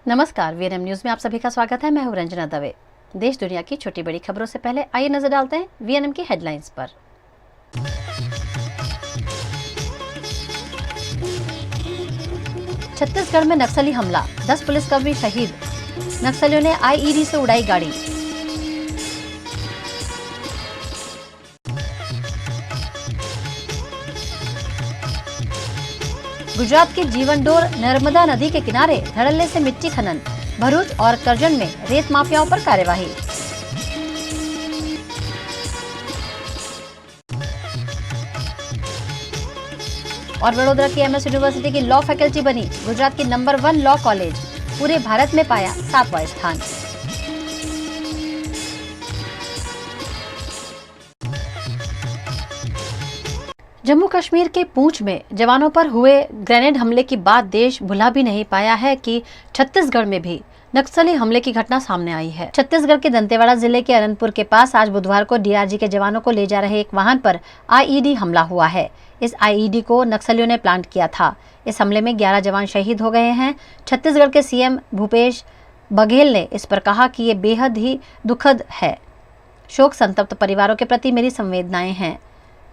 नमस्कार, VNM news में आप सभी का स्वागत है। मैं हूं रंजना दवे। देश दुनिया की छोटी बड़ी खबरों से पहले आइए नजर डालते हैं वीएनएम की हेडलाइंस पर। छत्तीसगढ़ में नक्सली हमला, 10 पुलिसकर्मी शहीद। नक्सलियों ने आईईडी से उड़ाई गाड़ी। गुजरात की जीवन डोर नर्मदा नदी के किनारे धड़ल्ले से मिट्टी खनन। भरूच और करजन में रेत माफियाओं पर कार्यवाही। और वडोदरा की एमएस यूनिवर्सिटी की लॉ फैकल्टी बनी गुजरात की नंबर 1 लॉ कॉलेज। पूरे भारत में पाया 7वां स्थान। जम्मू कश्मीर के पूंछ में जवानों पर हुए ग्रेनेड हमले की बात देश भुला भी नहीं पाया है कि छत्तीसगढ़ में भी नक्सली हमले की घटना सामने आई है। छत्तीसगढ़ के दंतेवाड़ा जिले के अरनपुर के पास आज बुधवार को डीआरजी के जवानों को ले जा रहे एक वाहन पर आईईडी हमला हुआ है। इस आईईडी को नक्सलियों ने प्लांट किया था। इस हमले में 11 जवान शहीद हो गए हैं। छत्तीसगढ़ के सीएम भूपेश बघेल ने इस पर कहा कि ये बेहद ही दुखद है। शोक संतप्त परिवारों के प्रति मेरी संवेदनाएं हैं।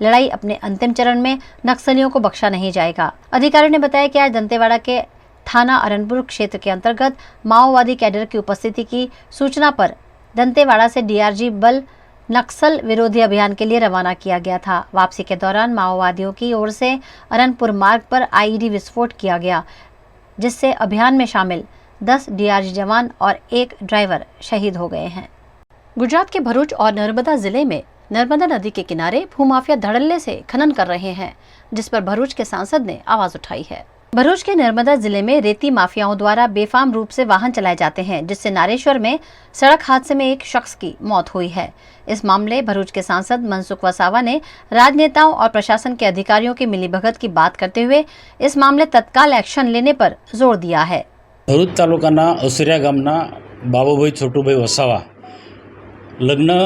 लड़ाई अपने अंतिम चरण में, नक्सलियों को बख्शा नहीं जाएगा। अधिकारियों ने बताया कि आज दंतेवाड़ा के थाना अरनपुर क्षेत्र के अंतर्गत माओवादी कैडर की उपस्थिति की सूचना पर दंतेवाड़ा से डीआरजी बल नक्सल विरोधी अभियान के लिए रवाना किया गया था। वापसी के दौरान माओवादियों की ओर से अरनपुर मार्ग पर आईईडी विस्फोट किया गया, जिससे अभियान में शामिल 10 डीआरजी जवान और 1 ड्राइवर शहीद हो गए हैं। गुजरात के भरूच और नर्मदा जिले में नर्मदा नदी के किनारे भूमाफिया धड़ल्ले से खनन कर रहे हैं, जिस पर भरूच के सांसद ने आवाज उठाई है। भरूच के नर्मदा जिले में रेती माफियाओं द्वारा बेफाम रूप से वाहन चलाए जाते हैं, जिससे नारेश्वर में सड़क हादसे में एक शख्स की मौत हुई है। इस मामले भरूच के सांसद मनसुख वसावा ने राजनेताओं और प्रशासन के अधिकारियों की मिलीभगत की बात करते हुए इस मामले तत्काल एक्शन लेने पर जोर दिया है। भरूच तालुकाना असुरिया गामना बाबूभाई छोटूभाई वसावा लग्न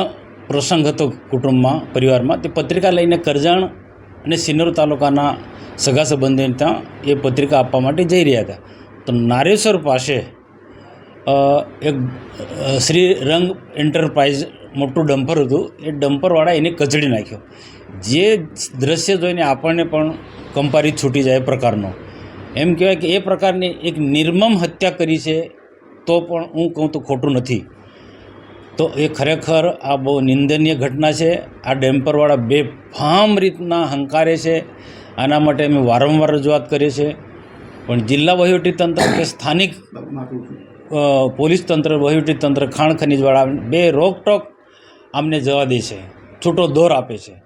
प्रसंग હતો કુટુંબમાં પરિવારમાં તે પત્રિકા લઈને કરજણ અને સિન્નર તાલુકાના સગા સંબંધીને ત્યાં એ પત્રિકા આપવા માટે જઈ રહ્યા હતા તો નારેશ્વર પાસે એક શ્રી રંગ એન્ટરપ્રાઇઝ મોટું ડમ્પર હતું એ ડમ્પરવાળા એને કચડી નાખ્યો જે દૃશ્ય જોઈને આપણને પણ કંપારી છૂટી જાય પ્રકારનો એમ કહેવાય કે એ પ્રકારની એક નિર્મમ હત્યા કરી છે તો પણ હું કહું તો ખોટું નથી। तो ये खरेखर आ बहु निंदनीय घटना है। आ डेम्परवाड़ा बेफाम रीतना हंकारे छे। आना माटे अमे वारंवार रजूआत करीए छे, पण जिल्ला वहीवटीतंत्र के स्थानिक पोलीस तंत्र वहीवटीतंत्र खाण खनिजवाड़ा बे रोकटोक आमने जवा दे छे, छूटो दौर आपे छे।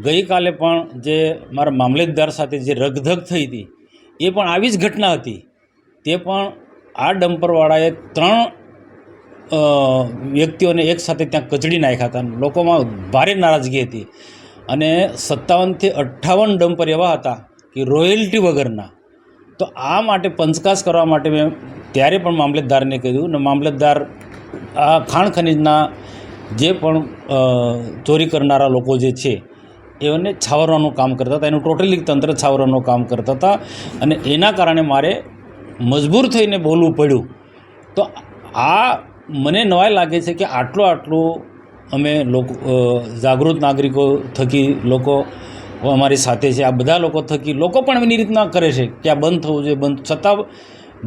गई काले पण जे मारा मामलेदार साथे जे रगधग थई हती ए पण आवी ज घटना हती। ते पण आ डम्परवाड़ाए 3 व्यक्तिओने एक साथे त्यां कचड़ी नाख्या हता। लोकोमां भारे नाराजगी हती अने 57 થી 58 डम्पर एवा हता कि रॉयल्टी वगरना। तो आ माटे पंचकास करवा माटे मैं त्यारे पण मामलेदारने कह्युं ने मामलेदार आ खाण खनिजना जे पण चोरी करनारा लोको जे छे एवने छावरवानुं काम करता हता। एनुं टोटली तंत्र छावरवानुं काम करता हता अने एना कारणे मारे मजबूर थईने बोलवुं पड्युं। तो आ मने नवाई लागे छे कि आटलो अमे लोको जागृत नागरिको थकी लोको अमारी साथे छे। आ बधा लोको थकी लोको पण एनी रीतना करे छे कि आ बंध थवुं जोईए, बंध छतां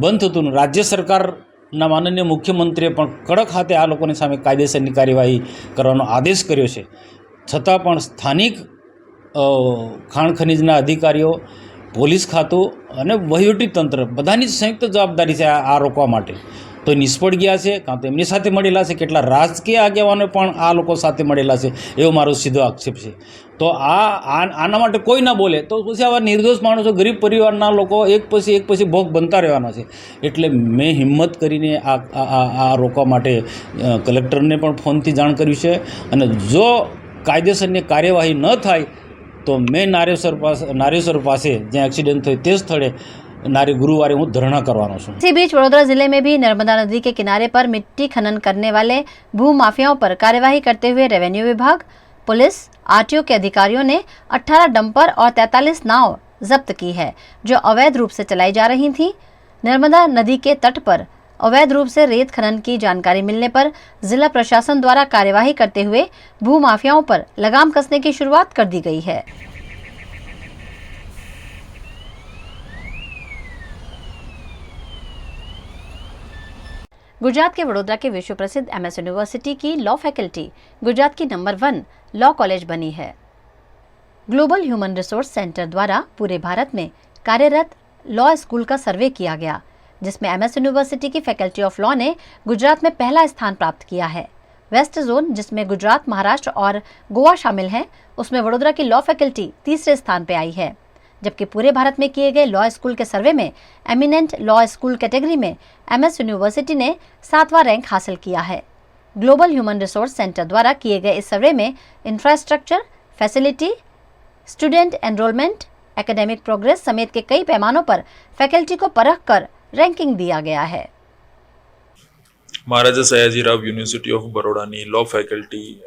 बंध थतुं। राज्य सरकारना माननीय मुख्यमंत्रीए पण कड़क हाथे आ लोकोनी सामे कायदेसरनी कार्यवाही करवानो आदेश कर्यो छे, छतां पण स्थानिक खाण खनिजना अधिकारीओ, पोलीस खातुं अने वहीवटी तंत्र बधानी संयुक्त जवाबदारी छे आ रोकवा माटे। तो निष्फळ गया है, कां तो एमनी साथे मळेला छे, केटला राजकीय आगेवानो पण आ लोको साथे मळेला छे एवो मारो सीधो आक्षेप छे। तो आना माटे कोई ना बोले तो पछी आवा निर्दोष माणसो, गरीब परिवारना लोको एक पछी भोग बनता रहेवाना छे। एटले मैं हिम्मत करीने आ रोकवा माटे कलेक्टरने पण फोनथी जाण कर्युं छे अने जो कायदेसरनी कार्यवाही न थाय तो मैं नारेश्वर पासे ज्यां एक्सिडेंट थयो ते स्थळे गुरुवार हूँ धरना करवानो छूं। इसी बीच वडोदरा जिले में भी नर्मदा नदी के किनारे पर मिट्टी खनन करने वाले भू माफियाओं पर कार्यवाही करते हुए रेवेन्यू विभाग, पुलिस, आरटीओ के अधिकारियों ने 18 डंपर और 43 नाव जब्त की है, जो अवैध रूप से चलाई जा रही थी। नर्मदा नदी के तट पर अवैध रूप से रेत खनन की जानकारी मिलने पर जिला प्रशासन द्वारा कार्यवाही करते हुए भू माफियाओं पर लगाम कसने की शुरुआत कर दी गई है। गुजरात के वडोदरा के विश्व प्रसिद्ध MS यूनिवर्सिटी की लॉ फैकल्टी गुजरात की नंबर 1 लॉ कॉलेज बनी है। ग्लोबल ह्यूमन रिसोर्स सेंटर द्वारा पूरे भारत में कार्यरत लॉ स्कूल का सर्वे किया गया, जिसमें MS यूनिवर्सिटी की फैकल्टी ऑफ लॉ ने गुजरात में पहला स्थान प्राप्त किया है। वेस्ट जोन, जिसमें गुजरात, महाराष्ट्र और गोवा शामिल हैं, उसमें वडोदरा की लॉ फैकल्टी तीसरे स्थान पर आई है। जबकि पूरे भारत में किए गए लॉ स्कूल के सर्वे में एमिनेंट लॉ स्कूल कैटेगरी में MS यूनिवर्सिटी ने 7वां रैंक हासिल किया है। ग्लोबल ह्यूमन रिसोर्स सेंटर द्वारा किए गए इस सर्वे में infrastructure, facility, student enrolment, academic progress समेत के कई पैमानों पर फैकल्टी को परख कर रैंकिंग दिया गया है। महाराजा सयाजीराव यूनिवर्सिटी ऑफ बड़ोडानी लॉ फैकल्टी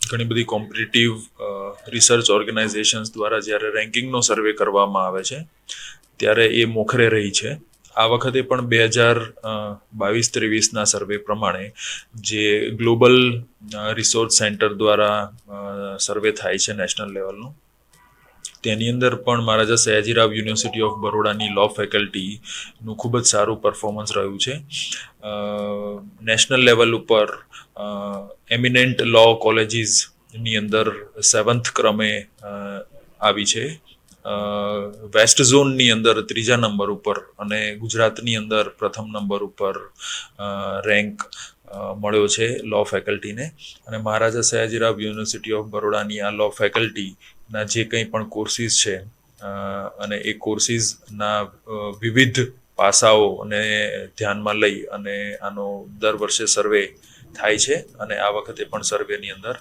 ઘણી બધી કોમ્પિટિટિવ રિસર્ચ ઓર્ગેનાઇઝેશન્સ દ્વારા જ્યારે રેન્કિંગનો સર્વે કરવામાં આવે છે ત્યારે એ મોખરે રહી છે। આ વખતે પણ 2022-23ના સર્વે પ્રમાણે જે ગ્લોબલ રિસોર્સ સેન્ટર દ્વારા સર્વે થાય છે નેશનલ લેવલનું, તેની અંદર પણ મહારાજા સયાજીરાવ યુનિવર્સિટી ઓફ બરોડાની લો ફેકલ્ટીનું ખૂબ જ સારું પરફોર્મન્સ રહ્યું છે। નેશનલ લેવલ ઉપર એમિનેન્ટ લો કોલેજીસની અંદર 7th ક્રમે આવી છે। વેસ્ટ ઝોનની અંદર 3જા નંબર ઉપર અને ગુજરાતની અંદર પ્રથમ નંબર ઉપર રેન્ક મળ્યો છે લો ફેકલ્ટીને। અને મહારાજા સયાજીરાવ યુનિવર્સિટી ઓફ બરોડાની આ લો ફેકલ્ટીના જે કંઈ પણ કોર્સીસ છે અને એ કોર્સીસના વિવિધ પાસાઓને ધ્યાનમાં લઈ અને આનો દર વર્ષે સર્વે થાય છે અને આ વખતે પણ સર્વેની અંદર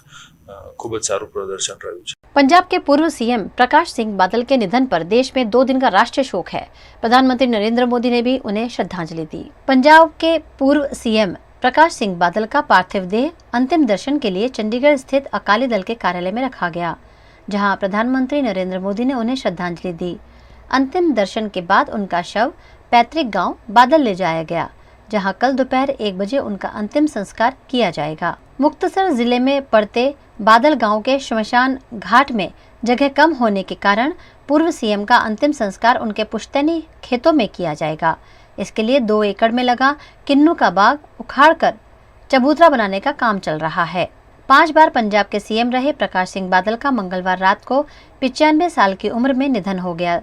ખૂબ જ સારું પ્રદર્શન રહ્યું છે। पंजाब के पूर्व सीएम प्रकाश सिंह बादल के निधन पर देश में 2 दिन का राष्ट्रीय शोक है। प्रधानमंत्री नरेंद्र मोदी ने भी उन्हें श्रद्धांजलि दी। पंजाब के पूर्व सीएम प्रकाश सिंह बादल का पार्थिव देह अंतिम दर्शन के लिए चंडीगढ़ स्थित अकाली दल के कार्यालय में रखा गया, जहां प्रधानमंत्री नरेंद्र मोदी ने उन्हें श्रद्धांजलि दी। अंतिम दर्शन के बाद उनका शव पैतृक गांव बादल ले जाया गया, जहां कल दोपहर 1 बजे उनका अंतिम संस्कार किया जाएगा। मुक्तसर जिले में पड़ते बादल गांव के श्मशान घाट में जगह कम होने के कारण पूर्व सीएम का अंतिम संस्कार उनके पुश्तैनी खेतों में किया जाएगा। इसके लिए 2 एकड़ में लगा किन्नू का बाग उखाड़कर चबूतरा बनाने का काम चल रहा है। 5 बार पंजाब के सीएम रहे प्रकाश सिंह बादल का मंगलवार रात को 95 साल की उम्र में निधन हो गया।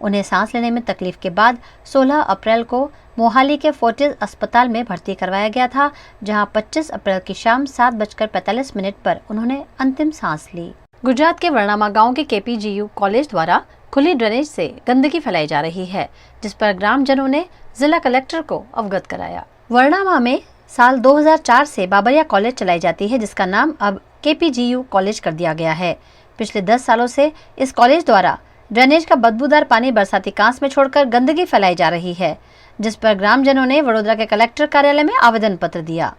उन्हें सांस लेने में तकलीफ के बाद 16 अप्रैल को मोहाली के फोर्टिस अस्पताल में भर्ती करवाया गया था, जहां 25 अप्रैल की शाम 7:45 पर उन्होंने अंतिम सांस ली। गुजरात के वर्णामा गांव के KPGU कॉलेज द्वारा खुली ड्रेनेज से गंदगी फैलाई जा रही है, जिस पर ग्रामजनों ने जिला कलेक्टर को अवगत कराया। वर्णामा में साल 2004 से बाबरिया कॉलेज चलाई जाती है, जिसका नाम अब KPGU कॉलेज कर दिया गया है। पिछले 10 सालों से इस कॉलेज द्वारा ड्रेनेज का बदबूदार पानी बरसाती कांस में छोड़कर गंदगी फैलाई जा रही है, जिस पर ग्रामजनों ने वडोदरा के कलेक्टर कार्यालय में आवेदन पत्र दिया।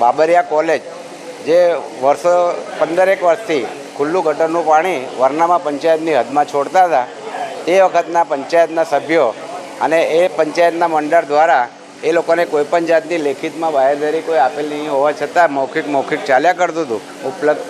बाबरिया कॉलेज जे वर्षो 15 वर्षथी खुल्लू गटरનું પાણી વર્નામા પંચાયતની હદમાં છોડતા હતા, તે વખતના પંચાયતના સભ્યો અને એ પંચાયતના મંડળ દ્વારા એ લોકોને કોઈપણ જાતની લેખિતમાં બાહેધરી કોઈ આપેલ નહીં હોવા છતાં મૌખિક ચાલ્યા કરતું હતું। ઉપલબ્ધ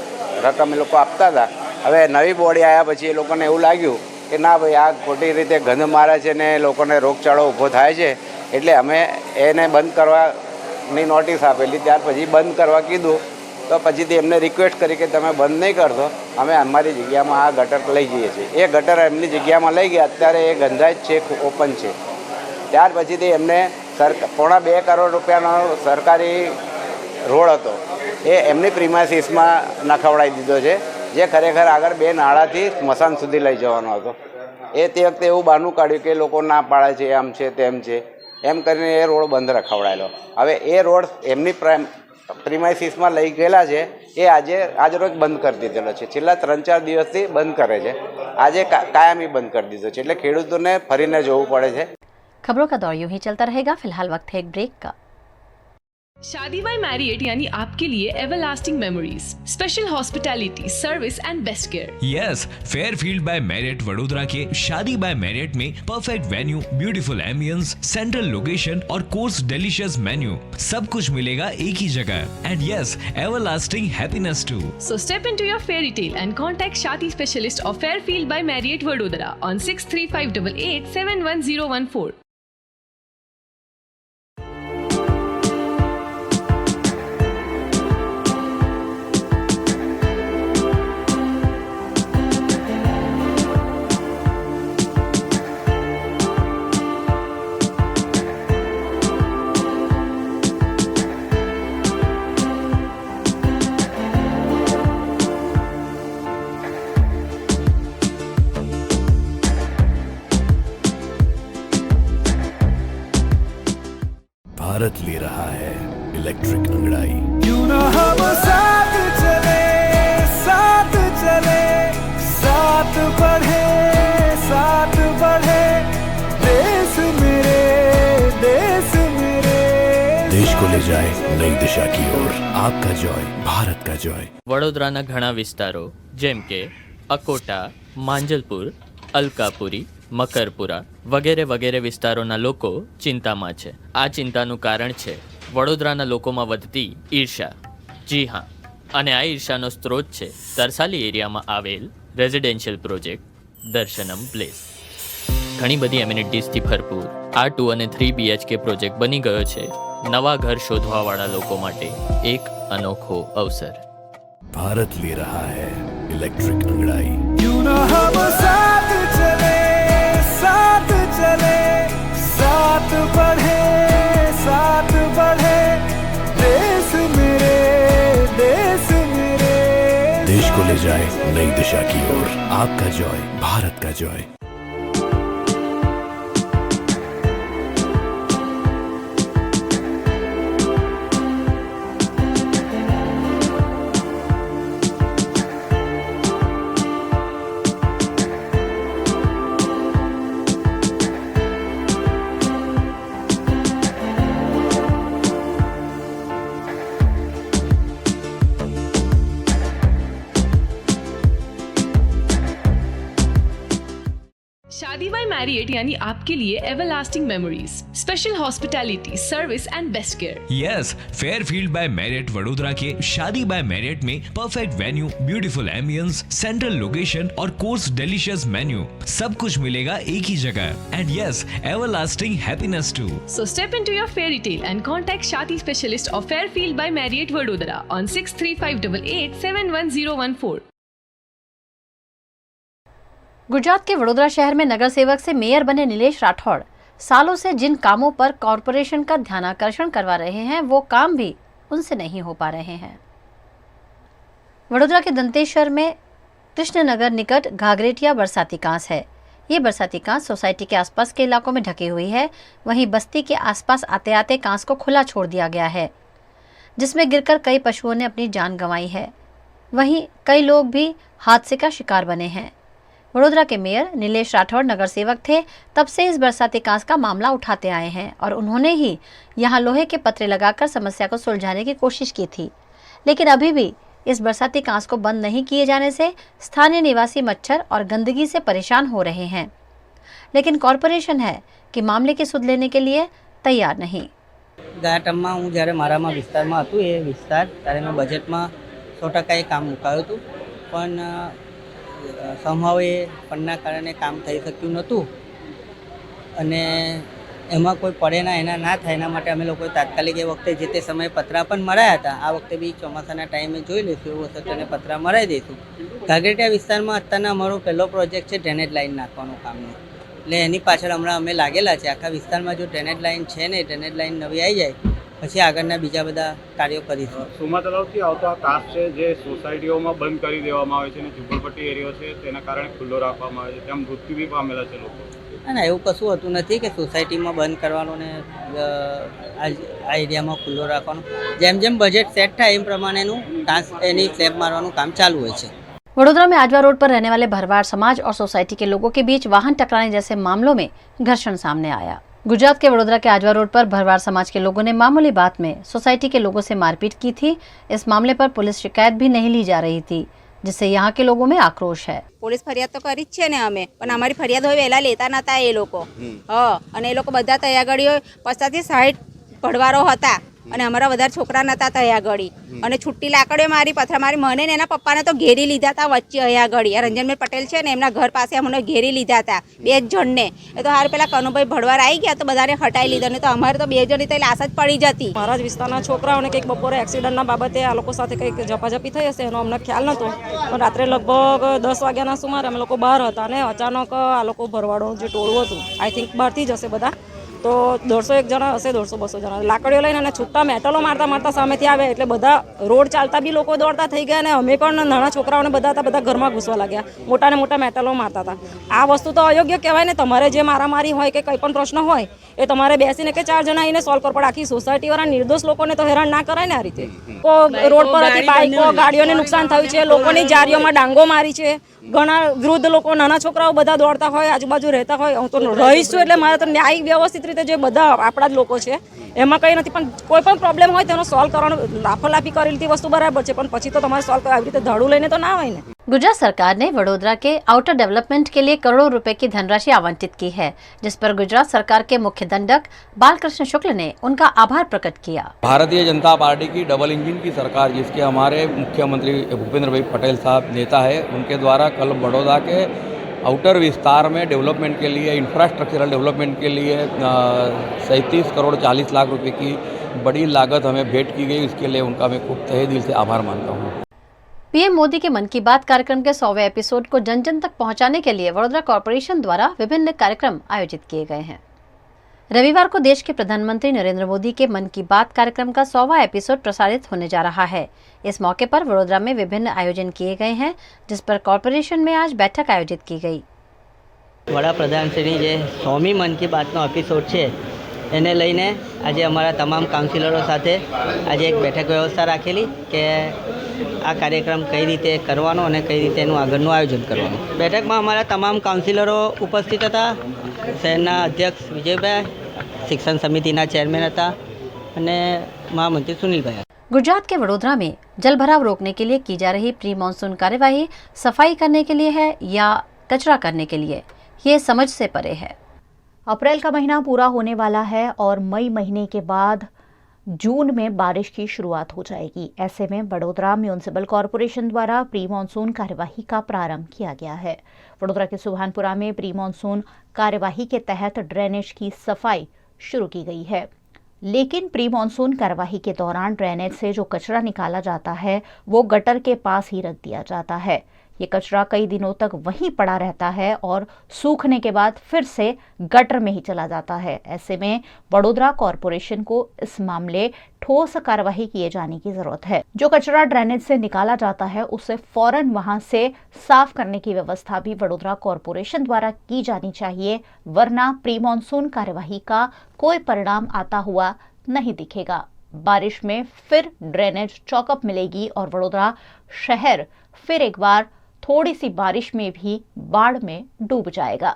રકમ એ લોકો આપતા હતા। હવે નવી બોડી આવ્યા પછી એ લોકોને એવું લાગ્યું કે ના ભાઈ આ ખોટી રીતે ગંધ મારે છે ને લોકોને રોગચાળો ઊભો થાય છે, એટલે અમે એને બંધ કરવાની નોટિસ આપેલી। ત્યાર પછી બંધ કરવા કીધું તો પછીથી એમને રિક્વેસ્ટ કરી કે તમે બંધ નહીં કરશો, અમે અમારી જગ્યામાં આ ગટર લઈ જઈએ છીએ। એ ગટર એમની જગ્યામાં લઈ ગયા, અત્યારે એ ગંધાય છે, ઓપન છે। ત્યાર પછીથી એમને ₹2.25 કરોડ સરકારી રોડ હતો એ એમની પ્રિમાઇસીસમાં નખવડાવી દીધો છે, જે ખરેખર આગળ 2 નાળાથી સ્મશાન સુધી લઈ જવાનો હતો। એ તે વખતે એવું બહાનું કાઢ્યું કે લોકો ના પાડે છે, આમ છે તેમ છે, એમ કરીને એ રોડ બંધ રખાવડાયેલો। હવે એ રોડ એમની પ્રિમાઇસીસમાં લઈ ગયેલા છે, એ આજ રોજ બંધ કરી દીધેલો છે। છેલ્લા 3-4 દિવસથી બંધ કરે છે, આજે કાયમી બંધ કરી દીધો છે, એટલે ખેડૂતોને ફરીને જોવું પડે છે। खबरों का दौर यूं ही चलता रहेगा। फिलहाल वक्त है एक ब्रेक का। शादी बाय मैरियट यानी आपके लिए everlasting memories, special hospitality, service and best care. Yes, Fairfield by Marriott Vadodara के शादी बाय मैरियट में perfect venue, beautiful ambience, central location और कोर्स डिलीशियस मेन्यू, सब कुछ मिलेगा एक ही जगह। And yes, everlasting happiness too. So step into your fairy tale and contact Shadi specialist of Fairfield by Marriott Vadodara on 63588 71014. Bharat ले रहा है इलेक्ट्रिक अंगड़ाई। क्यों ना हम साथ चले, साथ चले, साथ बढ़े, साथ बढ़े, देश मेरे, देश मेरे। देश को ले जाए नई दिशा की ओर। आपका जॉय, भारत का जॉय। વડોદરાના ઘણા વિસ્તારો જેમ કે અકોટા, માંજલપુર, અલકાપુરી, મકરપુરા વગેરે વગેરે વિસ્તારોના લોકો ચિંતામાં છે। આ ચિંતાનું કારણ છે વડોદરાના લોકોમાં વધતી ઈર્ષા। જી હા, અને આ ઈર્ષાનો સ્ત્રોત છે તરસાલી એરિયામાં આવેલ રેઝિડેન્શિયલ પ્રોજેક્ટ દર્શનમ પ્લેસ। ઘણી બધી એમ્યુનિટીઝથી ભરપૂર આ 2 અને 3 BHK પ્રોજેક્ટ બની ગયો છે નવા ઘર શોધવાવાળા લોકો માટે એક અનોખો અવસર। भारत ले रहा है इलेक्ट्रिक अंगड़ाई। क्यों ना हम साथ चले, साथ चले, साथ बढ़े, साथ बढ़े, देश मेरे, देश मेरे। देश को ले जाए नई दिशा की ओर। आपका जॉय, भारत का जॉय। शादी बाय मैरियट यानी आपके लिए everlasting memories, special hospitality, service and best care. Yes, Fairfield by Marriott Vadodara के शादी बाय मैरियट में perfect venue, beautiful ambience, central location और कोर्स डिलीशियस मेन्यू, सब कुछ मिलेगा एक ही जगह। And yes, everlasting happiness too. So step into your fairy tale and contact Shadi specialist of Fairfield by Marriott Vadodara on 63588 71014. Gujarat के वडोदरा शहर में नगर सेवक से मेयर बने नीलेश राठौड़ सालों से जिन कामों पर कॉरपोरेशन का ध्यानाकर्षण करवा रहे हैं वो काम भी उनसे नहीं हो पा रहे हैं। वडोदरा के दंतेश्वर में कृष्णनगर निकट घाघरेटिया बरसाती कांस है। ये बरसाती कांस सोसाइटी के आसपास के इलाकों में ढकी हुई है। वहीं बस्ती के आसपास आते आते कांस को खुला छोड़ दिया गया है, जिसमें गिरकर कई पशुओं ने अपनी जान गंवाई है। वहीं कई लोग भी हादसे का शिकार बने हैं। वडोदरा के मेयर नीलेश राठौड़ नगर सेवक थे, तब से इस बरसाती कांस का मामला उठाते आए हैं और उन्होंने ही यहाँ लोहे के पत्रे लगाकर समस्या को सुलझाने की कोशिश की थी, लेकिन अभी भी इस बरसाती कांस को बंद नहीं किए जाने से स्थानीय निवासी मच्छर और गंदगी से परेशान हो रहे हैं। लेकिन कॉरपोरेशन है कि मामले की सुध लेने के लिए तैयार नहीं। ગયા ટર્મમાં હું જ્યારે મારામાં વિસ્તારમાં હતું એ વિસ્તાર ત્યારે મેં બજેટમાં 100% એ કામ મુકાયું હતું, પણ સમહાવ એ ફંડના કારણે કામ થઈ શક્યું નહોતું અને એમાં કોઈ પડે ના એના ના થાય એના માટે અમે લોકોએ તાત્કાલિક એ વખતે જે તે સમયે પતરા પણ મરાયા હતા। આ વખતે બી ચોમાસાના ટાઈમે જોઈ લઈશું, એવું હશે તો એને પતરા મરાવી દઈશું। ઘાઘરેટિયા વિસ્તારમાં અત્યારના અમારો પહેલો પ્રોજેક્ટ છે ડ્રેનેજ લાઇન નાખવાનું કામનું, એટલે એની પાછળ હમણાં અમે લાગેલા છે। આખા વિસ્તારમાં જો ડ્રેનેજ લાઇન છે ને, ડ્રેનેજ લાઇન નવી આવી જાય પછી આગળના બીજા બધા કાર્યો કરીશું। સુમા તલાવથી આવતો આ કાંસ છે જે સોસાયટીઓમાં બંધ કરી દેવામાં આવે છે અને ઝુંપડપટ્ટી એરિયો છે તેના કારણે ખુલ્લો રાખવામાં આવે છે, ત્યાં મૃત્યુ બી પામેલા છે લોકો। ના એવું કશું હોતું નથી કે સોસાયટીમાં બંધ કરવાનો ને આ એરિયામાં ખુલ્લો રાખવાનો। જેમ જેમ બજેટ સેટ થાય એમ પ્રમાણેનું કાંસ એની સ્લેબ મારવાનું કામ ચાલુ હોય છે। वडोदरा में आजवा रोड पर रहने वाले भरवाड़ समाज और सोसाइटी के लोगों के बीच वाहन टकराने जैसे मामलों में घर्षण सामने आया। गुजरात के वडोदरा के आजवा रोड पर भरवाड़ समाज के लोगों ने मामूली बात में सोसाइटी के लोगों से मारपीट की थी। इस मामले पर पुलिस शिकायत भी नहीं ली जा रही थी, जिससे यहाँ के लोगों में आक्रोश है। પોલીસ ફરિયાદ તો કરી જ છે ને અમે, પણ અમારી ફરિયાદ હોય વહેલા લેતા નતા એ લોકો. અને એ લોકો બધા તૈયાર ગળી 50-60 ભડવારો હતા અને અમારા વધારે છોકરા નતા તૈયાર ગળી અને છુટ્ટી લાકડીઓ મારી પથરા મારી મને ને એના પપ્પાને તો ઘેરી લીધા હતા વચ્ચે અહીંયા ગળી. આ રંજનભાઈ પટેલ છે ને એમના ઘર પાસે અમને ઘેરી લીધા હતા 2 જણને. એ તો હાર પેલા કનુભાઈ ભડવાર આવી ગયા તો બધાને હટાઈ લીધા, ને તો અમારે તો 2 જણ તો લાશ જ પડી જતી. મારા જ વિસ્તારના છોકરાઓને કંઈક બપોરે એક્સિડન્ટના બાબતે આ લોકો સાથે કંઈક ઝપાઝપી થઈ હશે એનો અમને ખ્યાલ નહોતો, પણ રાત્રે લગભગ 10 વાગ્યાના સુમારે અમે લોકો બહાર હતા અને અચાનક આ લોકો ભરવાડો જે ટોળું હતું, આઈ થિંક બહારથી જ હશે બધા, તો 150-1 જણા હશે, 100-200 જણા લાકડીઓ લઈને અને છૂટા મેટલો મારતા મારતા સામેથી આવે એટલે બધા રોડ ચાલતા બી લોકો દોડતા થઈ ગયા અને અમે પણ નાના છોકરાઓને બધા હતા, બધા ઘરમાં ઘૂસવા લાગ્યા, મોટા ને મોટા મેટલો મારતા હતા. આ વસ્તુ તો અયોગ્ય કહેવાય ને. તમારે જે મારામારી હોય કે કંઈ પણ પ્રશ્ન હોય એ તમારે બેસીને કે 4 જણા આવીને સોલ્વ કરવા પડે. આખી સોસાયટીવાળા નિર્દોષ લોકોને તો હેરાન ના કરાય ને આ રીતે. રોડ પર હતી બાઈકો ગાડીઓને નુકસાન થયું છે, લોકોની જારીઓમાં ડાંગો મારી છે, ઘણા વૃદ્ધ લોકો નાના છોકરાઓ બધા દોડતા હોય, આજુબાજુ રહેતા હોય. હું તો રહીશ છું એટલે મારે તો ન્યાયિક વ્યવસ્થિત રીતે જે બધા આપણા જ લોકો છે એમાં કંઈ નથી, પણ કોઈ પણ પ્રોબ્લેમ હોય તેનો સોલ્વ કરવાનો લાફાલાફી કરી લીધી વસ્તુ બરાબર છે, પણ પછી તો તમારે સોલ્વ કરવા આવી રીતે ધાડું લઈને તો ના હોય ને. गुजरात सरकार ने वडोदरा के आउटर डेवलपमेंट के लिए करोड़ों रुपए की धनराशि आवंटित की है, जिस पर गुजरात सरकार के मुख्य दंडक बालकृष्ण शुक्ल ने उनका आभार प्रकट किया। भारतीय जनता पार्टी की डबल इंजन की सरकार, जिसके हमारे मुख्यमंत्री भूपेंद्र भाई पटेल साहब नेता है, उनके द्वारा कल बड़ौदा के आउटर विस्तार में डेवलपमेंट के लिए, इंफ्रास्ट्रक्चरल डेवलपमेंट के लिए 37 करोड़ 40 लाख रुपए की बड़ी लागत हमें भेंट की गई। इसके लिए उनका मैं खूब तहे दिल से आभार मानता हूँ। पीएम मोदी के मन की बात कार्यक्रम के 100वें एपिसोड को जन जन तक पहुंचाने के लिए वडोदरा कॉर्पोरेशन द्वारा विभिन्न कार्यक्रम आयोजित किए गए हैं। रविवार को देश के प्रधानमंत्री नरेंद्र मोदी के मन की बात कार्यक्रम का 100वां एपिसोड प्रसारित होने जा रहा है। इस मौके पर वडोदरा में विभिन्न आयोजन किए गए हैं, जिस पर कॉर्पोरेशन में आज बैठक आयोजित की गई। વડાપ્રધાન શ્રીની જે 100મી મન કી બાતનો એપિસોડ છે એને લઈને આજે અમારા તમામ કાઉન્સિલરો સાથે આજે એક બેઠક વ્યવસ્થા રાખેલી કે આ કાર્યક્રમ કઈ રીતે કરવાનો અને કઈ રીતે એનું આગળનું આયોજન કરવાનું. બેઠકમાં અમારા તમામ કાઉન્સિલરો ઉપસ્થિત હતા. શહેરના અધ્યક્ષ વિજયભાઈ, શિક્ષણ સમિતિના ચેરમેન હતા અને મહામંત્રી સુનિલભાઈ. गुजरात के वडोदरा में जल भराव रोकने के लिए की जा रही प्री मानसून कार्यवाही सफाई करने के लिए है या कचरा करने के लिए, ये समझ से परे है। अप्रैल का महीना पूरा होने वाला है और मई महीने के बाद जून में बारिश की शुरुआत हो जाएगी। ऐसे में वडोदरा म्यूनिसिपल कॉरपोरेशन द्वारा प्री मानसून कार्यवाही का प्रारंभ किया गया है। वडोदरा के सुभानपुरा में प्री मानसून कार्यवाही के तहत ड्रेनेज की सफाई शुरू की गई है, लेकिन प्री मानसून कार्यवाही के दौरान ड्रेनेज से जो कचरा निकाला जाता है वो गटर के पास ही रख दिया जाता है। ये कचरा कई दिनों तक वहीं पड़ा रहता है और सूखने के बाद फिर से गटर में ही चला जाता है। ऐसे में वडोदरा कॉरपोरेशन को इस मामले ठोस कार्यवाही किए जाने की जरूरत है। जो कचरा ड्रेनेज से निकाला जाता है उसे फौरन वहां से साफ करने की व्यवस्था भी वडोदरा कॉरपोरेशन द्वारा की जानी चाहिए, वरना प्री मानसून कार्यवाही का कोई परिणाम आता हुआ नहीं दिखेगा। बारिश में फिर ड्रेनेज चौकअप मिलेगी और वडोदरा शहर फिर एक बार थोड़ी सी बारिश में भी बाढ़ में डूब जाएगा।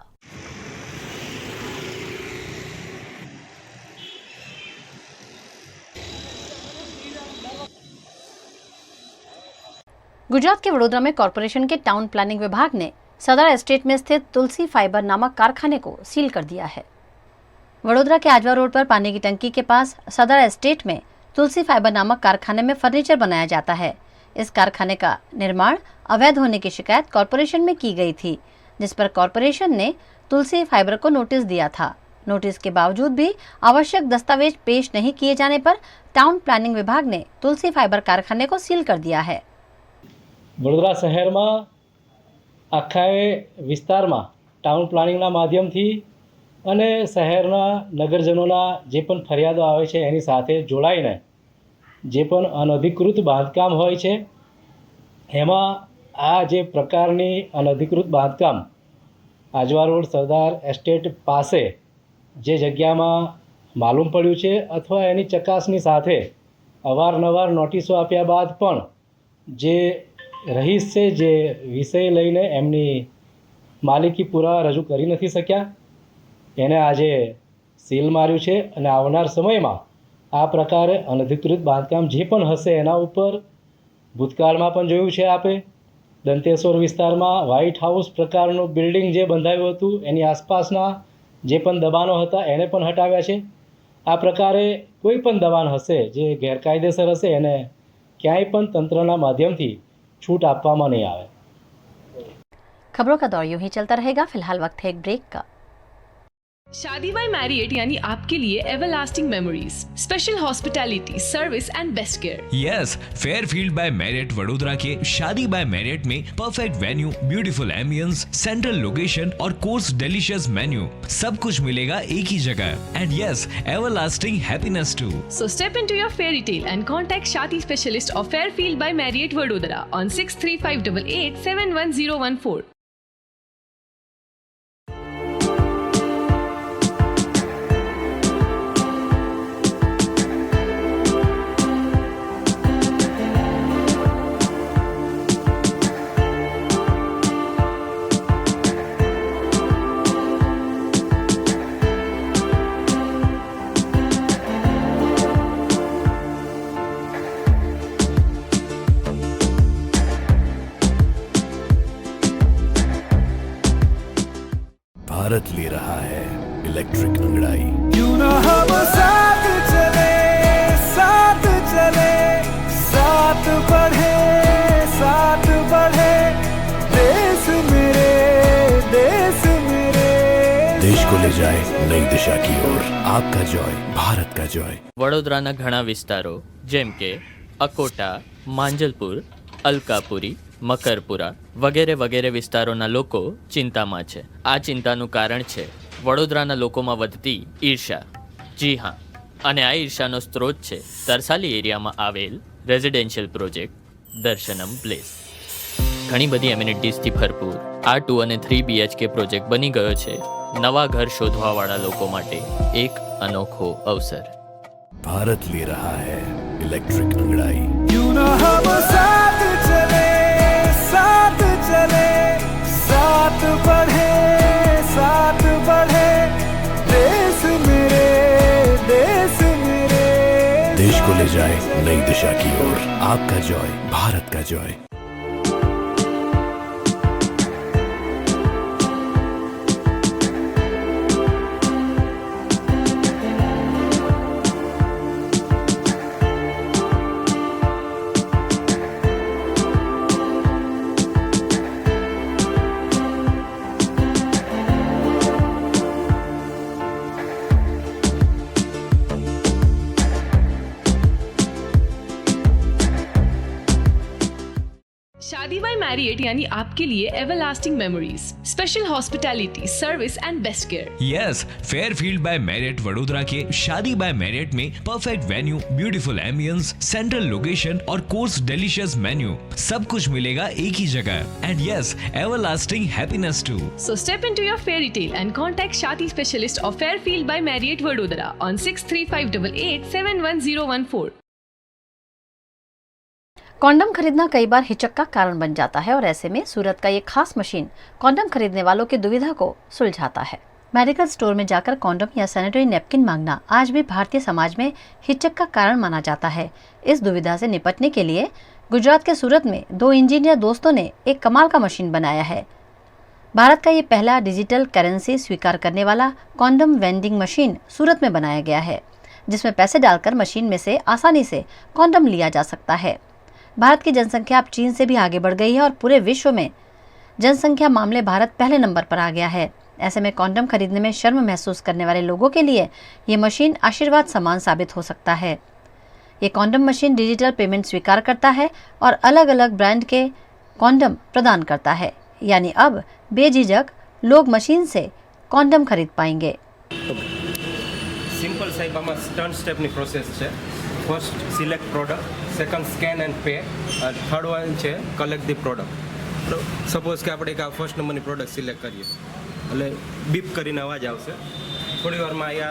गुजरात के वडोदरा में कॉरपोरेशन के टाउन प्लानिंग विभाग ने सदर एस्टेट में स्थित तुलसी फाइबर नामक कारखाने को सील कर दिया है। वडोदरा के आजवा रोड पर पानी की टंकी के पास सदर एस्टेट में तुलसी फाइबर नामक कारखाने में फर्नीचर बनाया जाता है। इस कारखाने का निर्माण अवैध होने की शिकायत कॉरपोरेशन में की गई थी, जिस पर कॉरपोरेशन ने तुलसी फाइबर को नोटिस दिया था। नोटिस के बावजूद भी आवश्यक दस्तावेज पेश नहीं किए जाने पर टाउन प्लानिंग विभाग ने तुलसी फाइबर कारखाने को सील कर दिया है। वडोदरा शहर में आखा विस्तार में टाउन प्लानिंग माध्यमथी अने शहरना नगरजनों जे पण फरियादो आवे छे एनी साथे जोड़ाईने जे पण अनधिकृत बांधकाम होय छे एमां आ जे प्रकारनी अनधिकृत बांधकाम आजवा रोड सरदार एस्टेट पासे जे जग्यामां मालूम पड्युं छे अथवा एनी चकासणी साथे अवारनवार नोटिसो आप्या बाद पण जे रहीश छे जे विषय लईने एमनी मालिकी पुरावा रजू करी नथी शक्या, एने आजे સીલ માર્યું છે અને આવનાર સમયમાં આ પ્રકારે અનધિકૃત બાંધકામ જે પણ હશે એના ઉપર ભૂતકાળમાં પણ જોયું છે આપે દંતેશ્વર વિસ્તારમાં વ્હાઇટ હાઉસ પ્રકારનું બિલ્ડિંગ જે બંધાયું હતું એની આસપાસના જે પણ દબાણો હતા એને પણ હટાવ્યા છે. આ પ્રકારે કોઈ પણ દબાણ હશે જે ગેરકાયદેસર હશે એને ક્યાંય પણ તંત્રના માધ્યમથી छूट આપવામાં नहीं आवे. खबरों का दौर यूं ही चलता रहेगा. फिलहाल वक्त है एक ब्रेक का. शादी बाय मैरिएट यानी आपके लिए everlasting memories, special hospitality, service and best care. Yes, Fairfield by Marriott Vadodara के शादी बाय मैरियट में perfect venue, beautiful ambience, central location और कोर्स डिलीशियस मेन्यू सब कुछ मिलेगा एक ही जगह. And yes, everlasting happiness too. So step into your fairy tale and contact Shadi specialist of Fairfield by Marriott Vadodara on 6358 71014. Bharat ले रहा है इलेक्ट्रिक अंगड़ाई. क्यों ना हम साथ चले, साथ चले, साथ बढ़े, साथ बढ़े, देश मेरे, देश मेरे. देश को ले जाए नई दिशा की ओर. आपका जॉय, भारत का जॉय. વડોદરાના ઘણા વિસ્તારો જેમ કે અકોટા, માંજલપુર, અલકાપુરી, મકરપુરા વગેરે વગેરે વિસ્તારોના લોકો ચિંતામાં છે. આ ચિંતાનું કારણ છે વડોદરાના લોકોમાં વધતી ઈર્ષા. જી હા, અને આ ઈર્ષાનો સ્ત્રોત છે તરસાલી એરિયામાં આવેલ રેઝિડેન્શિયલ પ્રોજેક્ટ દર્શનમ પ્લેસ. ઘણી બધી એમ્યુનિટીઝથી ભરપૂર આ 2 અને 3 BHK પ્રોજેક્ટ બની ગયો છે નવા ઘર શોધવાવાળા લોકો માટે એક અનોખો અવસર. भारत ले रहा है इलेक्ट्रिक अंगड़ाई. क्यों ना हम साथ चले, साथ चले, साथ बढ़े, साथ बढ़े, देश मेरे, देश मेरे. देश को ले जाए नई दिशा की ओर. आपका जॉय, भारत का जॉय. शादी बाय मैरिएट यानी आपके लिए everlasting memories, special hospitality, service and best care. Yes, Fairfield by Marriott Vadodara के शादी बाय मैरियट में perfect venue, beautiful ambience, central location और कोर्स डिलीशियस मेन्यू सब कुछ मिलेगा एक ही जगह. And yes, everlasting happiness too. So step into your fairy tale and contact Shadi specialist of Fairfield by Marriott Vadodara on 6358 71014. Condom खरीदना कई बार हिचक का कारण बन जाता है और ऐसे में सूरत का ये खास मशीन कॉन्डम खरीदने वालों की दुविधा को सुलझाता है. मेडिकल स्टोर में जाकर कॉन्डम या सैनिटरी नैपकिन मांगना आज भी भारतीय समाज में हिचक का कारण माना जाता है. इस दुविधा से निपटने के लिए गुजरात के सूरत में 2 इंजीनियर दोस्तों ने एक कमाल का मशीन बनाया है. भारत का ये पहला डिजिटल करेंसी स्वीकार करने वाला कॉन्डम वेंडिंग मशीन सूरत में बनाया गया है, जिसमें पैसे डालकर मशीन में से आसानी से कॉन्डम लिया जा सकता है. भारत की जनसंख्या अब चीन से भी आगे बढ़ गई है और पूरे विश्व में जनसंख्या मामले भारत पहले नंबर पर आ गया है. ऐसे में कॉन्डम खरीदने में शर्म महसूस करने वाले लोगों के लिए ये मशीन आशीर्वाद समान साबित हो सकता है. ये कॉन्डम मशीन डिजिटल पेमेंट स्वीकार करता है और अलग अलग ब्रांड के कॉन्डम प्रदान करता है. यानी अब बेझिझक लोग मशीन से कॉन्डम खरीद पाएंगे. સિમ્પલ સાહેબ આમાં 3 સ્ટેપની પ્રોસેસ છે. First select product, second scan and pay, અને થર્ડ વન છે કલેક્ટ ધી પ્રોડક્ટ. સપોઝ કે આપણે એક આ ફર્સ્ટ નંબરની પ્રોડક્ટ સિલેક્ટ કરીએ એટલે બીપ કરીને અવાજ આવશે. થોડી વારમાં અહીંયા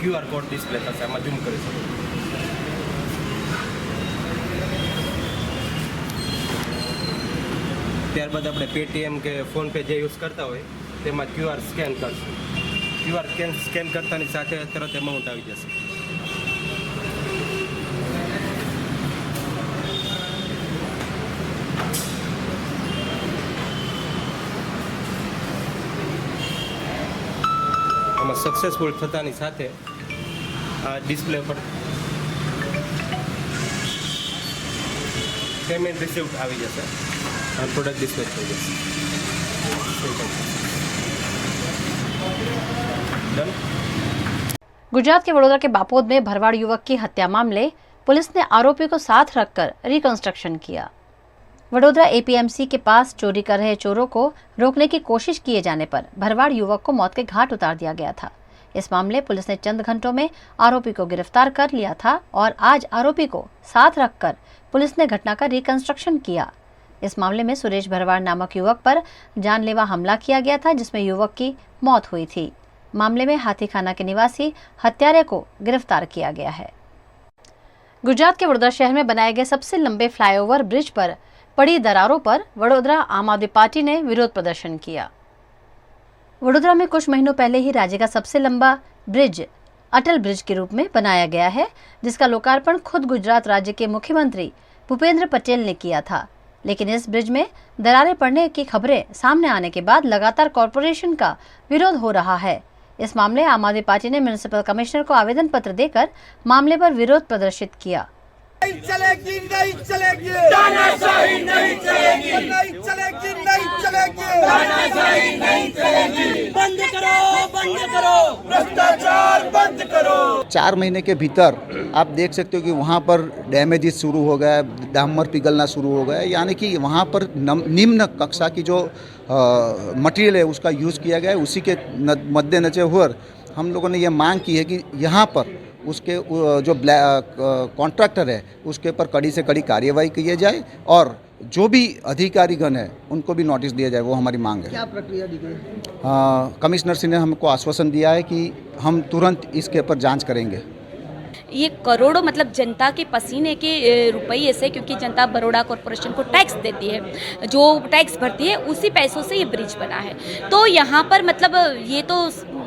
QR કોડ ડિસ્પ્લે થશે, આમાં ઝૂમ કરી શકો. ત્યારબાદ આપણે પેટીએમ કે ફોનપે જે યુઝ કરતા હોય તેમાં QR સ્કેન કરશું. QR સ્કેન કરતાની સાથે તરત એમાઉન્ટ આવી જશે. આમાં સક્સેસફુલ થતાની સાથે આ ડિસ્પ્લે પર પેમેન્ટ રિસીવ્ડ આવી જશે અને પ્રોડક્ટ ડિસ્પેચ થઈ જશે. गुजरात के वडोदरा के बापोद में भरवाड़ युवक की हत्या मामले पुलिस ने आरोपी को साथ रखकर रिकंस्ट्रक्शन किया. वडोदरा एपीएमसी के पास चोरी कर रहे चोरों को रोकने की कोशिश किए जाने पर भरवाड़ युवक को मौत के घाट उतार दिया गया था. इस मामले पुलिस ने चंद घंटों में आरोपी को गिरफ्तार कर लिया था और आज आरोपी को साथ रखकर पुलिस ने घटना का रिकंस्ट्रक्शन किया. इस मामले में सुरेश भरवाड़ नामक युवक पर जानलेवा हमला किया गया था, जिसमें युवक की मौत हुई थी. मामले में हाथीखाना के निवासी हत्यारे को गिरफ्तार किया गया है. गुजरात के वडोदरा शहर में बनाए गए सबसे लंबे फ्लाईओवर ब्रिज पर पड़ी दरारों पर वडोदरा आम आदमी पार्टी ने विरोध प्रदर्शन किया. वडोदरा में कुछ महीनों पहले ही राज्य का सबसे लंबा ब्रिज अटल ब्रिज के रूप में बनाया गया है, जिसका लोकार्पण खुद गुजरात राज्य के मुख्यमंत्री भूपेंद्र पटेल ने किया था. लेकिन इस ब्रिज में दरारें पड़ने की खबरें सामने आने के बाद लगातार कॉरपोरेशन का विरोध हो रहा है. इस मामले आम आदमी पार्टी ने म्युनिसिपल कमिश्नर को आवेदन पत्र देकर मामले पर विरोध प्रदर्शित किया. नहीं चलेगी, नहीं चलेगी, तानाशाही नहीं चलेगी, नहीं चलेगी, नहीं चलेगी, तानाशाही नहीं चलेगी, बंद करो, भ्रष्टाचार बंद करो. 4 महीने के भीतर आप देख सकते हो कि वहाँ पर डैमेजेस शुरू हो गया, डामर पिघलना शुरू हो गया, यानी कि वहाँ पर निम्न कक्षा की जो मटेरियल है उसका यूज़ किया गया है. उसी के मद्देनजर होकर हम लोगों ने ये मांग की है कि यहाँ पर उसके जो कॉन्ट्रैक्टर है उसके ऊपर कड़ी से कड़ी कार्यवाही की जाए और जो भी अधिकारीगण है उनको भी नोटिस दिया जाए. वो हमारी मांग है. क्या प्रक्रिया दी गई? कमिश्नर सिंह ने हमको आश्वासन दिया है कि हम तुरंत इसके ऊपर जांच करेंगे. ये करोड़ों मतलब जनता के पसीने के रुपये से, क्योंकि जनता बड़ौदा कॉरपोरेशन को टैक्स देती है, जो टैक्स भरती है उसी पैसों से ये ब्रिज बना है. तो यहाँ पर मतलब ये तो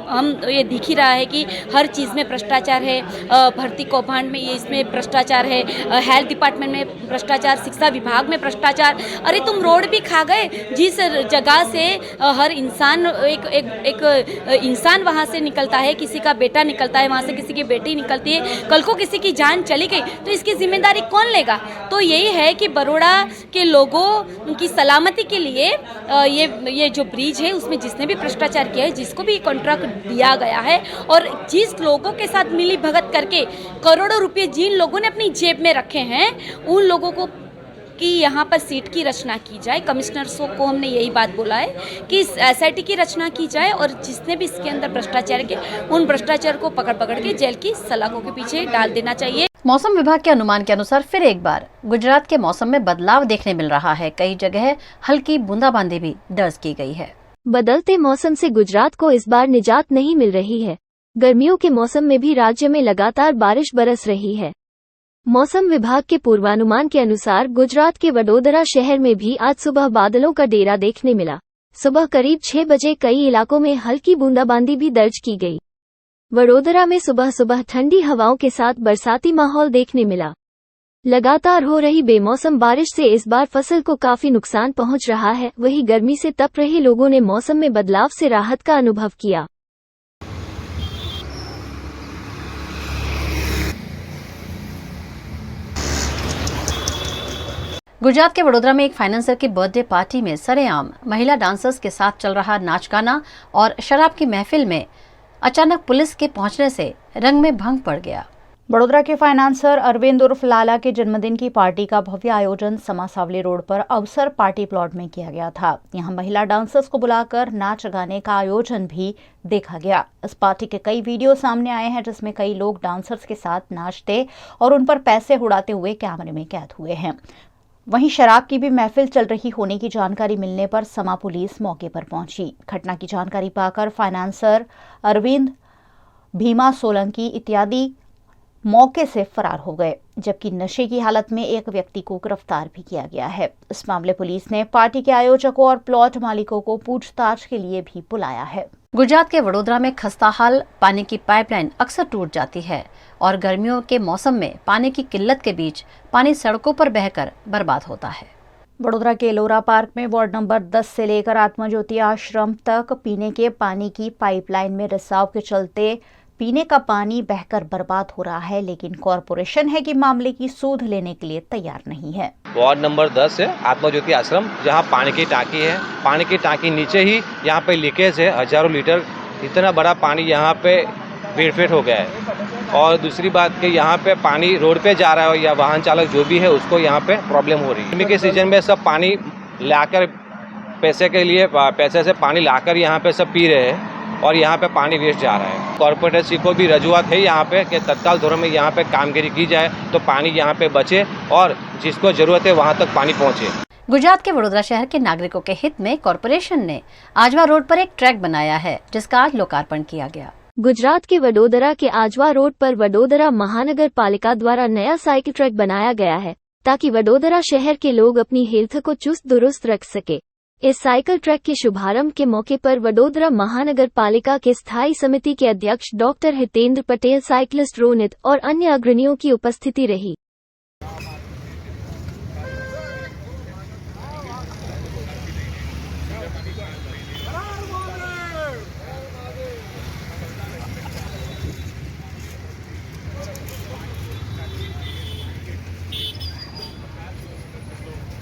हम ये दिख ही रहा है कि हर चीज़ में भ्रष्टाचार है. भर्ती कौभांड में ये इसमें भ्रष्टाचार है, हेल्थ डिपार्टमेंट में भ्रष्टाचार, शिक्षा विभाग में भ्रष्टाचार. अरे तुम रोड भी खा गए. जिस जगह से हर इंसान एक इंसान वहाँ से निकलता है, किसी का बेटा निकलता है, वहाँ से किसी की बेटी निकलती है, कल को किसी की जान चली गई तो इसकी जिम्मेदारी कौन लेगा? तो यही है कि बड़ौदा के लोगों की सलामती के लिए ये जो ब्रिज है उसमें जिसने भी भ्रष्टाचार किया है, जिसको भी कॉन्ट्रैक्ट दिया गया है और जिस लोगों के साथ मिली भगत करके करोड़ों रुपए जिन लोगों ने अपनी जेब में रखे हैं, उन लोगों को कि यहाँ पर सीट की रचना की जाए. कमिश्नर्सों को हमने यही बात बोला है कि SIT की रचना की जाए और जिसने भी इसके अंदर भ्रष्टाचार किए उन भ्रष्टाचार को पकड़ के जेल की सलाखों के पीछे डाल देना चाहिए. मौसम विभाग के अनुमान के अनुसार फिर एक बार गुजरात के मौसम में बदलाव देखने मिल रहा है. कई जगह हल्की बूंदाबांदी भी दर्ज की गई है. बदलते मौसम से गुजरात को इस बार निजात नहीं मिल रही है. गर्मियों के मौसम में भी राज्य में लगातार बारिश बरस रही है. मौसम विभाग के पूर्वानुमान के अनुसार गुजरात के वडोदरा शहर में भी आज सुबह बादलों का डेरा देखने मिला. सुबह करीब 6 बजे कई इलाकों में हल्की बूंदाबांदी भी दर्ज की गई. वडोदरा में सुबह ठंडी हवाओं के साथ बरसाती माहौल देखने मिला. लगातार हो रही बेमौसम बारिश से इस बार फसल को काफी नुकसान पहुंच रहा है. वहीं गर्मी से तप रहे लोगों ने मौसम में बदलाव से राहत का अनुभव किया. गुजरात के वडोदरा में एक फाइनेंसर की बर्थडे पार्टी में सरेआम महिला डांसर्स के साथ चल रहा नाच गाना और शराब की महफिल में अचानक पुलिस के पहुंचने से रंग में भंग पड़ गया. बड़ोदरा के फाइनेंसर अरविंद उर्फ लाला के जन्मदिन की पार्टी का भव्य आयोजन समासावली रोड पर अवसर पार्टी प्लॉट में किया गया था. यहां महिला डांसर्स को बुलाकर नाच गाने का आयोजन भी देखा गया. इस पार्टी के कई वीडियो सामने आए हैं जिसमें कई लोग डांसर्स के साथ नाचते और उन पर पैसे उड़ाते हुए कैमरे में कैद हुए हैं. वहीं शराब की भी महफिल चल रही होने की जानकारी मिलने पर समा पुलिस मौके पर पहुंची. घटना की जानकारी पाकर फाइनेंसर अरविंद, भीमा सोलंकी इत्यादि मौके से फरार हो गए. जबकि नशे की हालत में एक व्यक्ति को गिरफ्तार भी किया गया है। इस मामले पुलिस ने पार्टी के आयोजकों और प्लॉट मालिकों को पूछताछ के लिए भी बुलाया है। गुजरात के वडोदरा में खस्ताहाल पानी की पाइपलाइन अक्सर टूट जाती है और गर्मियों के मौसम में पानी की किल्लत के बीच पानी सड़कों पर बहकर बर्बाद होता है। वडोदरा के एलोरा पार्क में वार्ड नंबर 10 से लेकर आत्मज्योति आश्रम तक पीने के पानी की पाइपलाइन में रिसाव के चलते पीने का पानी बहकर बर्बाद हो रहा है, लेकिन कॉरपोरेशन है कि मामले की सूध लेने के लिए तैयार नहीं है। वार्ड नंबर 10 है आत्मज्योति आश्रम, जहां पानी की टांकी है। पानी की टांकी नीचे ही यहां पे लीकेज है, हजारों लीटर इतना बड़ा पानी यहां पे वेरफेट हो गया है। और दूसरी बात कि यहाँ पे पानी रोड पे जा रहा है या वाहन चालक जो भी है उसको यहाँ पे प्रॉब्लम हो रही है। गर्मी के सीजन में सब पानी लाकर पैसे से पानी लाकर यहाँ पे सब पी रहे हैं और यहाँ पे पानी वेस्ट जा रहा है। कॉर्पोरेशन को भी रजूआत है यहाँ पे कि तत्काल दौर में यहाँ पे कामगिरी की जाए तो पानी यहाँ पे बचे और जिसको जरूरत है वहाँ तक पानी पहुँचे। गुजरात के वडोदरा शहर के नागरिकों के हित में कॉरपोरेशन ने आजवा रोड पर एक ट्रैक बनाया है, जिसका आज लोकार्पण किया गया। गुजरात के वडोदरा के आजवा रोड पर वडोदरा महानगर पालिका द्वारा नया साइकिल ट्रैक बनाया गया है, ताकि वडोदरा शहर के लोग अपनी हेल्थ को चुस्त दुरुस्त रख सके। इस साइकिल ट्रैक के शुभारंभ के मौके पर वडोदरा महानगर पालिका के स्थायी समिति के अध्यक्ष डॉक्टर हितेंद्र पटेल, साइकिलिस्ट रोनित और अन्य अग्रणियों की उपस्थिति रही।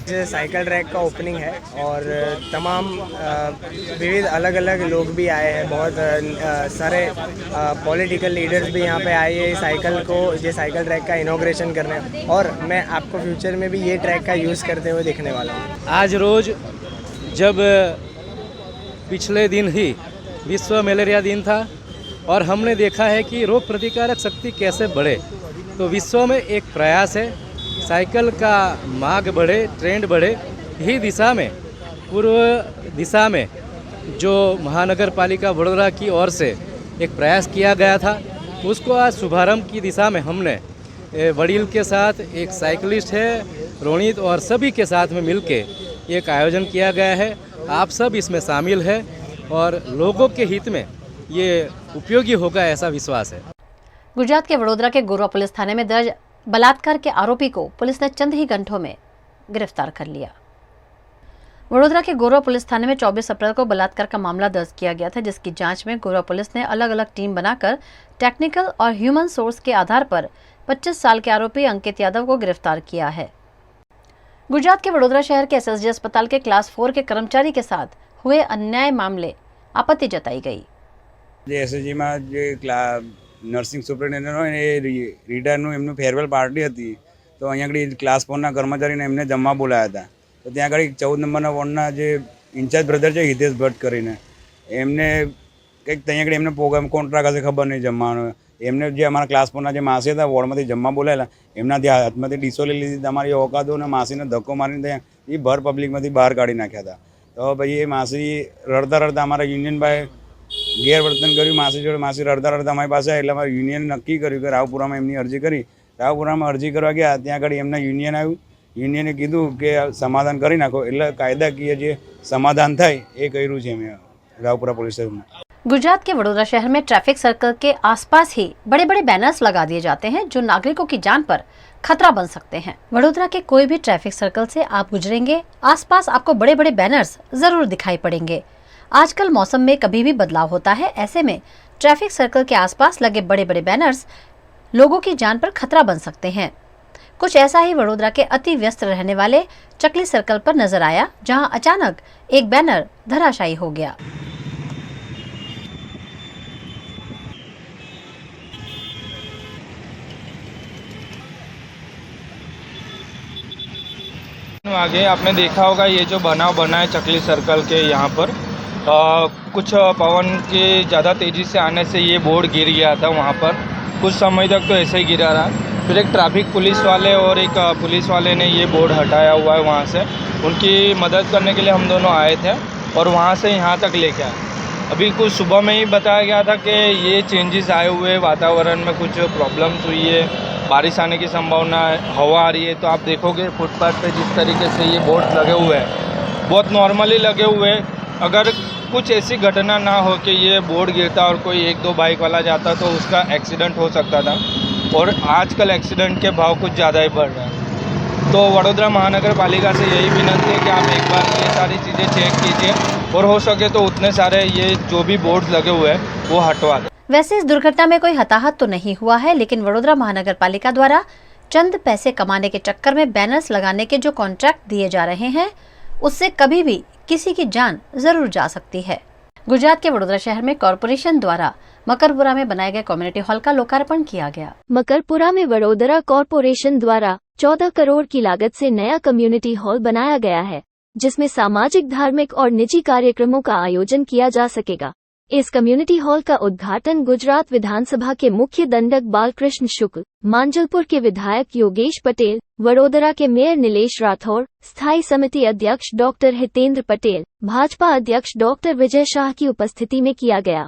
साइकिल ट्रैक का ओपनिंग है और तमाम विविध अलग अलग लोग भी आए हैं। बहुत सारे पॉलिटिकल लीडर्स भी यहाँ पे आए हैं साइकिल ट्रैक का इनॉग्रेशन करने, और मैं आपको फ्यूचर में भी ये ट्रैक का यूज़ करते हुए दिखने वाला हूँ। आज रोज़ जब पिछले दिन ही विश्व मलेरिया दिन था और हमने देखा है कि रोग प्रतिकारक शक्ति कैसे बढ़े, तो विश्व में एक प्रयास है साइकिल का मांग बढ़े, ट्रेंड बढ़े, ही दिशा में पूर्व दिशा में जो महानगर पालिका वडोदरा की ओर से एक प्रयास किया गया था, उसको आज शुभारंभ की दिशा में हमने वडील के साथ एक साइकिलिस्ट है रोनित और सभी के साथ में मिलके एक आयोजन किया गया है। आप सब इसमें शामिल है और लोगों के हित में ये उपयोगी होगा ऐसा विश्वास है। गुजरात के वडोदरा के गोरवा पुलिस थाने में दर्ज बलात्कार के आरोपी को पुलिस ने चंद ही घंटों में गिरफ्तार कर लिया। वडोदरा के गोरवा पुलिस थाने में 24 अप्रैल को बलात्कार का मामला दर्ज किया गया था, जिसकी जांच में गोरवा पुलिस ने अलग अलग टीम बनाकर टेक्निकल और ह्यूमन सोर्स के आधार पर 25 साल के आरोपी अंकित यादव को गिरफ्तार किया है। गुजरात के वडोदरा शहर के SSG अस्पताल के क्लास 4 के कर्मचारी के साथ हुए अन्याय मामले आपत्ति जताई गई। SSG में जो નર્સિંગ સુપ્રિન્ટેન્ડન્ટ હોય એ રિટાયરનું એમનું ફેરવેલ પાર્ટી હતી, તો અહીંયા આગળ ક્લાસ 4ના કર્મચારીને એમને જમવા બોલાયા હતા। તો ત્યાં આગળ 14 નંબરના વોર્ડના જે ઇન્ચાર્જ બ્રધર છે હિતેશ ભટ્ટ કરીને એમને કંઈક ત્યાં આગળ એમને પ્રોગ્રામ કોન્ટ્રાક્ટ હશે ખબર નહીં જમવાનો, એમને જે અમારા ક્લાસ 4ના જે માસી હતા વોર્ડમાંથી જમવા બોલાયેલા એમનાથી હાથમાંથી ડીશો લઈ લીધી, તમારી ઓકાતો અને માસીને ધક્કો મારીને ત્યાં એ ભર પબ્લિકમાંથી બહાર કાઢી નાખ્યા હતા। તો પછી એ માસી રડતા રડતા અમારા યુનિયન ભાઈ ગેરવર્તન કર્યું માસી જોડે, માસી રડતા રડતા અમારી પાસે એટલે અમારે યુનિયન નક્કી કર્યું કે રાવપુરામાં એમની અરજી કરી। રાવપુરામાં અરજી કરવા ગયા, ત્યાં આગળ એમના યુનિયન આવ્યું, યુનિયને કીધું કે સમાધાન કરી નાખો, એટલે કાયદાકીય જે સમાધાન થાય એ કર્યું છે અમે રાવપુરા પોલીસ સ્ટેશનમાં। गुजरात के वडोदरा शहर में ट्रैफिक सर्कल के आसपास ही बड़े बड़े बैनर्स लगा दिए जाते हैं, जो नागरिकों की जान पर खतरा बन सकते हैं। वडोदरा के कोई भी ट्रैफिक सर्कल से आप गुजरेंगे, आसपास आपको बड़े बड़े बैनर्स जरूर दिखाई पड़ेंगे। आजकल मौसम में कभी भी बदलाव होता है, ऐसे में ट्रैफिक सर्कल के आसपास लगे बड़े बड़े बैनर्स लोगों की जान पर खतरा बन सकते हैं। कुछ ऐसा ही वडोदरा के अति व्यस्त रहने वाले चकली सर्कल पर नजर आया, जहां अचानक एक बैनर धराशायी हो गया। आगे आपने देखा होगा ये जो बनाव बना है चकली सर्कल के यहाँ पर कुछ पवन के ज़्यादा तेज़ी से आने से ये बोर्ड गिर गया था वहाँ पर। कुछ समय तक तो ऐसे ही गिरा रहा, फिर एक ट्रैफिक पुलिस वाले और एक पुलिस वाले ने ये बोर्ड हटाया हुआ है वहाँ से। उनकी मदद करने के लिए हम दोनों आए थे और वहाँ से यहाँ तक लेके आए। अभी कुछ सुबह में ही बताया गया था कि ये चेंजेस आए हुए, वातावरण में कुछ प्रॉब्लम्स हुई है बारिश आने की संभावना है, हवा आ रही है, तो आप देखोगे फुटपाथ पे जिस तरीके से ये बोर्ड लगे हुए हैं बहुत नॉर्मली लगे हुए हैं। अगर कुछ ऐसी घटना ना हो कि ये बोर्ड गिरता और कोई 1-2 बाइक वाला जाता तो उसका एक्सीडेंट हो सकता था, और आजकल एक्सीडेंट के भाव कुछ ज़्यादा ही बढ़ रहे हैं। तो वडोदरा महानगर पालिका से यही विनती है कि आप एक बार ये सारी चीज़ें चेक कीजिए और हो सके तो उतने सारे ये जो भी बोर्ड लगे हुए हैं वो हटवा दें। वैसे इस दुर्घटना में कोई हताहत तो नहीं हुआ है, लेकिन वडोदरा महानगर पालिका द्वारा चंद पैसे कमाने के चक्कर में बैनर्स लगाने के जो कॉन्ट्रैक्ट दिए जा रहे हैं उससे कभी भी किसी की जान जरूर जा सकती है। गुजरात के वडोदरा शहर में कॉरपोरेशन द्वारा मकरपुरा में बनाए गए कम्युनिटी हॉल का लोकार्पण किया गया। मकरपुरा में वडोदरा कॉरपोरेशन द्वारा 14 करोड़ की लागत से नया कम्युनिटी हॉल बनाया गया है, जिसमें सामाजिक, धार्मिक और निजी कार्यक्रमों का आयोजन किया जा सकेगा। इस कम्युनिटी हॉल का उद्घाटन गुजरात विधानसभा के मुख्य दंडक बालकृष्ण शुक्ल, मांजलपुर के विधायक योगेश पटेल, वडोदरा के मेयर नीलेश राठौर, स्थायी समिति अध्यक्ष डॉक्टर हितेंद्र पटेल, भाजपा अध्यक्ष डॉक्टर विजय शाह की उपस्थिति में किया गया।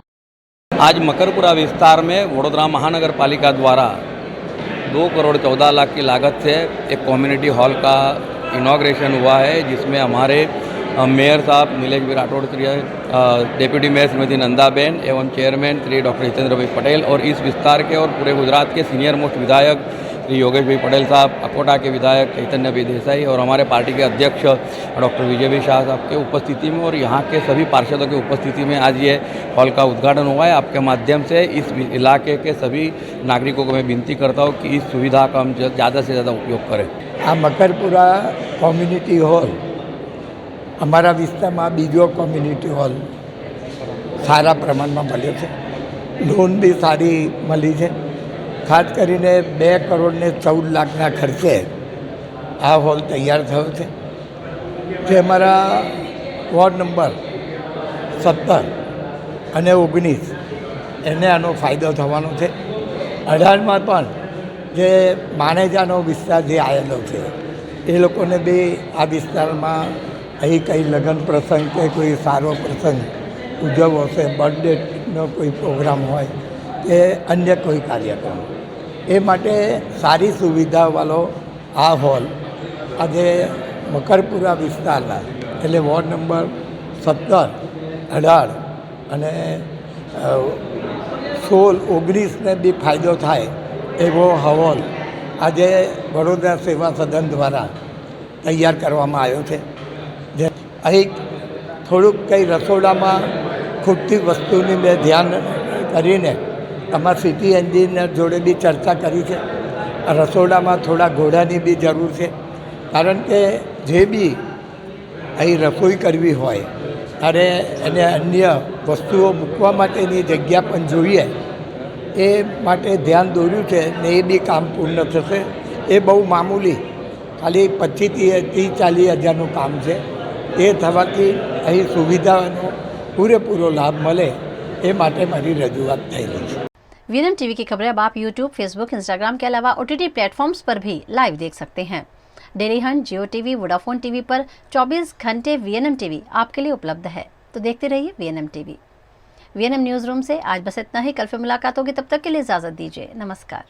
आज मकरपुरा विस्तार में वडोदरा महानगर पालिका द्वारा 2 करोड़ 14 लाख की लागत से एक कम्युनिटी हॉल का इनॉग्रेशन हुआ है, जिसमें हमारे मेयर साहब नीलेश राठौड़, डेप्यूटी मेयर श्रीमती नंदाबेन एवं चेयरमैन श्री डॉक्टर हितेंद्र भाई पटेल और इस विस्तार के और पूरे गुजरात के सीनियर मोस्ट विधायक श्री योगेश भाई पटेल साहब, अकोटा के विधायक चैतन्य भाई देसाई और हमारे पार्टी के अध्यक्ष डॉक्टर विजय भाई शाह साहब के उपस्थिति में और यहाँ के सभी पार्षदों की उपस्थिति में आज ये हॉल का उद्घाटन हुआ है। आपके माध्यम से इस इलाके के सभी नागरिकों को मैं विनती करता हूँ कि इस सुविधा का हम ज़्यादा से ज़्यादा उपयोग करें। आ मकरपुरा कम्युनिटी हॉल અમારા વિસ્તારમાં બીજો કોમ્યુનિટી હોલ સારા પ્રમાણમાં મળ્યો છે, લોન બી સારી મળી છે। ખાસ કરીને 2 કરોડ ને 14 લાખના ખર્ચે આ હોલ તૈયાર થયો છે, જે અમારા વોર્ડ નંબર 17 અને 19 એને આનો ફાયદો થવાનો છે। 18માં પણ જે માણેજાનો વિસ્તાર જે આવેલો છે એ લોકોને બી આ વિસ્તારમાં અહીં કંઈ લગ્ન પ્રસંગ કે કોઈ સારો પ્રસંગ ઉજવવો છે, બર્થડેનો કોઈ પ્રોગ્રામ હોય કે અન્ય કોઈ કાર્યક્રમ, એ માટે સારી સુવિધાવાળો આ હોલ આજે મકરપુરા વિસ્તારના એટલે વોર્ડ નંબર 17, 18 અને 16, 19ને બી ફાયદો થાય એવો હોલ આજે વડોદરા સેવા સદન દ્વારા તૈયાર કરવામાં આવ્યો છે। અહીં થોડુંક કંઈ રસોડામાં ખૂટતી વસ્તુની મેં ધ્યાન કરીને અમારા સિટી એન્જિનિયર જોડે બી ચર્ચા કરી છે। રસોડામાં થોડા ઘોડાની બી જરૂર છે, કારણ કે જે બી અહીં રસોઈ કરવી હોય ત્યારે એને અન્ય વસ્તુઓ મૂકવા માટેની જગ્યા પણ જોઈએ, એ માટે ધ્યાન દોર્યું છે ને એ બી કામ પૂર્ણ થશે। એ બહુ મામૂલી ખાલી 25-40 હજારનું કામ છે। એ થવાથી અહીં સુવિધાનો પૂરેપૂરો લાભ મળે એ માટે મારી રજૂઆત થયેલી છે। वीएनएम टीवी की खबरें अब आप यूट्यूब, फेसबुक, इंस्टाग्राम के अलावा OTT प्लेटफॉर्म्स पर भी लाइव देख सकते हैं। डेली हंट, जियो टीवी, वोडाफोन टीवी पर 24 घंटे वीएनएम टीवी आपके लिए उपलब्ध है, तो देखते रहिए VNM TV. VNM news room से आज बस इतना ही। कल फिर मुलाकात होगी, तब तक के लिए इजाजत दीजिए। नमस्कार।